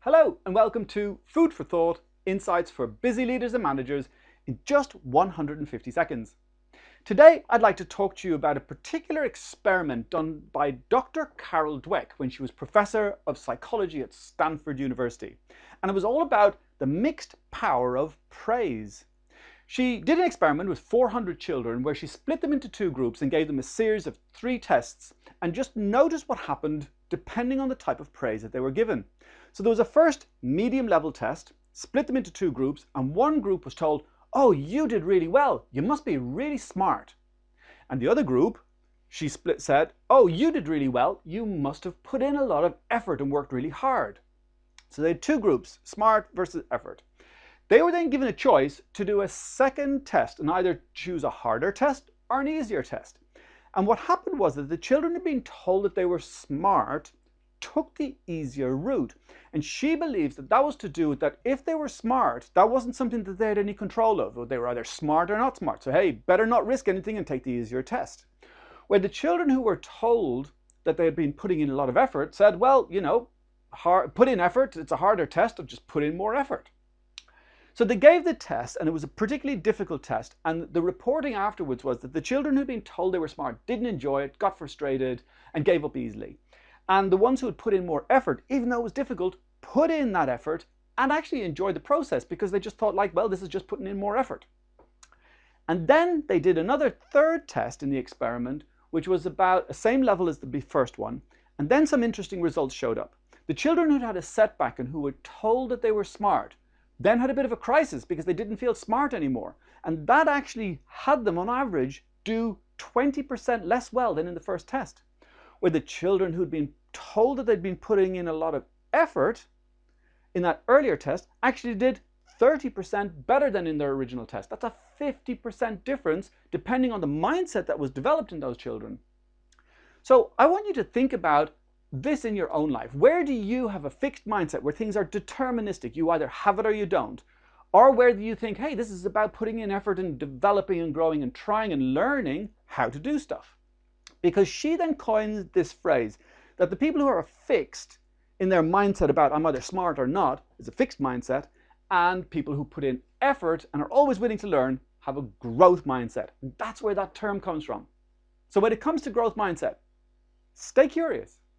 Hello and welcome to Food for Thought, Insights for Busy Leaders and Managers in just 150 seconds. Today I'd like to talk to you about a particular experiment done by Dr. Carol Dweck when she was Professor of Psychology at Stanford University. And it was all about the mixed power of praise. She did an experiment with 400 children where she split them into two groups and gave them a series of 3 tests and just noticed what happened depending on the type of praise that they were given. So there was a first medium level test, split them into 2 groups, and one group was told, "Oh, you did really well, you must be really smart." And the other group, she said, "Oh, you did really well, you must have put in a lot of effort and worked really hard." So they had 2 groups, smart versus effort. They were then given a choice to do a second test and either choose a harder test or an easier test. And what happened was that the children had been told that they were smart took the easier route. And she believes that that was to do with that if they were smart, that wasn't something that they had any control of. Or they were either smart or not smart. So hey, better not risk anything and take the easier test. Where the children who were told that they had been putting in a lot of effort said, well, you know, put in effort, it's a harder test, or just put in more effort. So they gave the test, and it was a particularly difficult test, and the reporting afterwards was that the children who'd been told they were smart didn't enjoy it, got frustrated, and gave up easily. And the ones who had put in more effort, even though it was difficult, put in that effort and actually enjoyed the process because they just thought like, well, this is just putting in more effort. And then they did another 3rd test in the experiment, which was about the same level as the first one. And then some interesting results showed up. The children who'd had a setback and who were told that they were smart then had a bit of a crisis because they didn't feel smart anymore. And that actually had them on average do 20% less well than in the first test. Where the children who'd been told that they'd been putting in a lot of effort in that earlier test actually did 30% better than in their original test. That's a 50% difference depending on the mindset that was developed in those children. So I want you to think about this in your own life. Where do you have a fixed mindset where things are deterministic? You either have it or you don't. Or where do you think, hey, this is about putting in effort and developing and growing and trying and learning how to do stuff? Because she then coined this phrase that the people who are fixed in their mindset about I'm either smart or not is a fixed mindset, and people who put in effort and are always willing to learn have a growth mindset. And that's where that term comes from. So when it comes to growth mindset, stay curious.